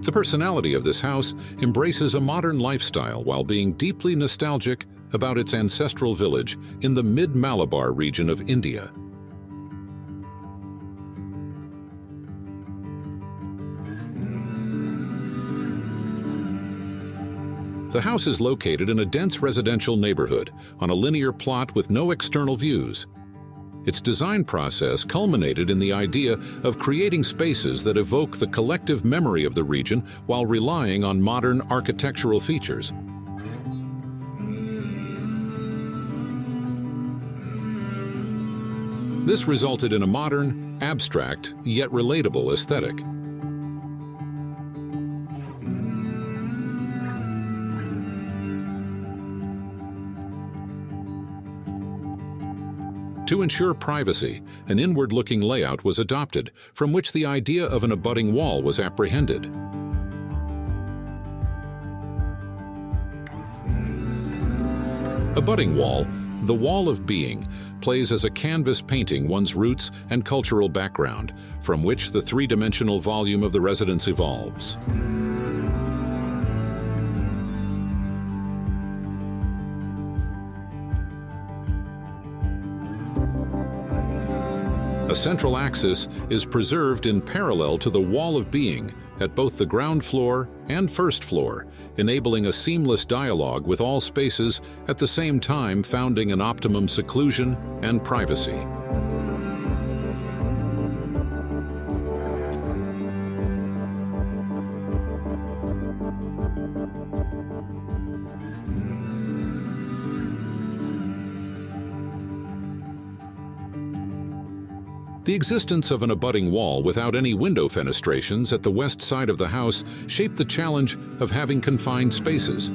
The personality of this house embraces a modern lifestyle while being deeply nostalgic about its ancestral village in the Mid Malabar region of India. The house is located in a dense residential neighborhood on a linear plot with no external views. Its design process culminated in the idea of creating spaces that evoke the collective memory of the region while relying on modern architectural features. This resulted in a modern, abstract, yet relatable aesthetic. To ensure privacy, an inward-looking layout was adopted, from which the idea of an abutting wall was apprehended. Abutting wall, the wall of being, plays as a canvas painting one's roots and cultural background, from which the three-dimensional volume of the residence evolves. A central axis is preserved in parallel to the wall of being at both the ground floor and first floor, enabling a seamless dialogue with all spaces at the same time founding an optimum seclusion and privacy. The existence of an abutting wall without any window fenestrations at the west side of the house shaped the challenge of having confined spaces.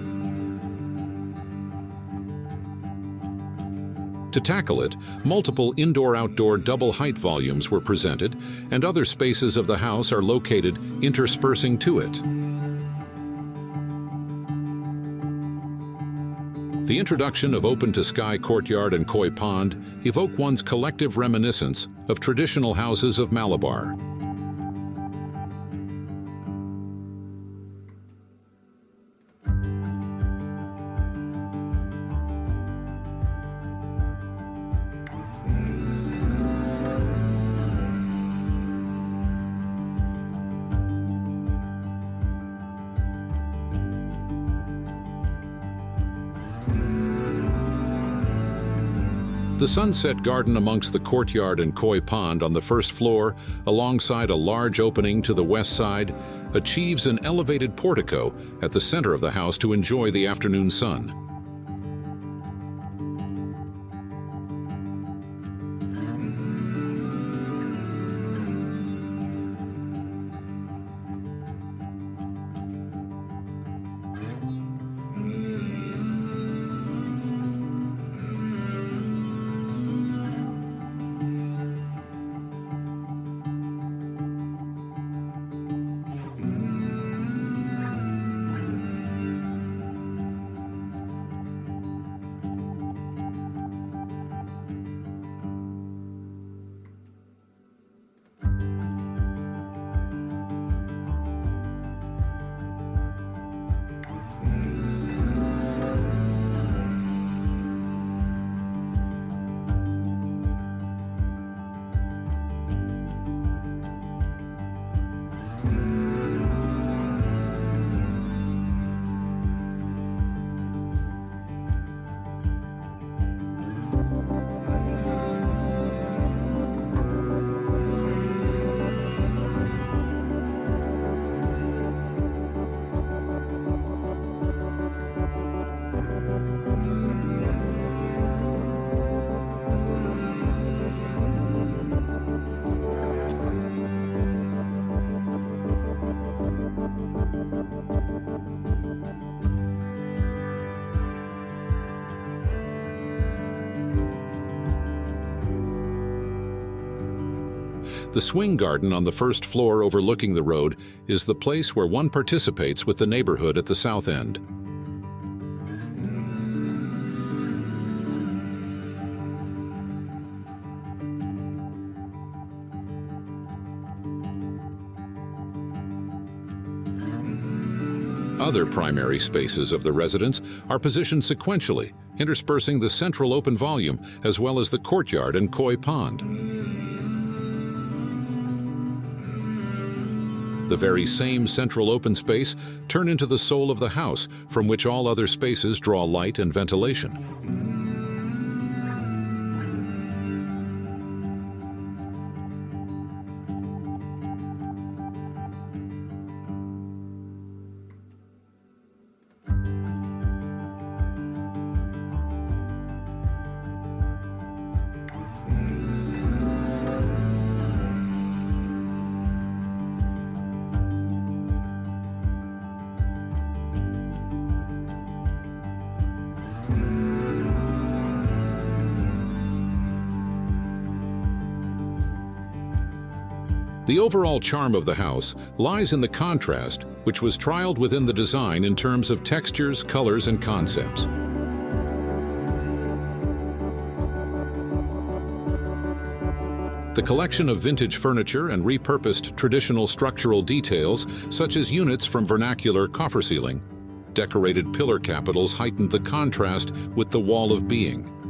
To tackle it, multiple indoor-outdoor double-height volumes were presented, and other spaces of the house are located interspersing to it. The introduction of open-to-sky courtyard and koi pond evoke one's collective reminiscence of traditional houses of Malabar. The sunset garden amongst the courtyard and koi pond on the first floor, alongside a large opening to the west side, achieves an elevated portico at the center of the house to enjoy the afternoon sun. The swing garden on the first floor overlooking the road is the place where one participates with the neighborhood at the south end. Other primary spaces of the residence are positioned sequentially, interspersing the central open volume as well as the courtyard and koi pond. The very same central open space turn into the soul of the house, from which all other spaces draw light and ventilation. The overall charm of the house lies in the contrast, which was trialed within the design in terms of textures, colors, and concepts. The collection of vintage furniture and repurposed traditional structural details, such as units from vernacular coffer ceiling, decorated pillar capitals heightened the contrast with the wall of being.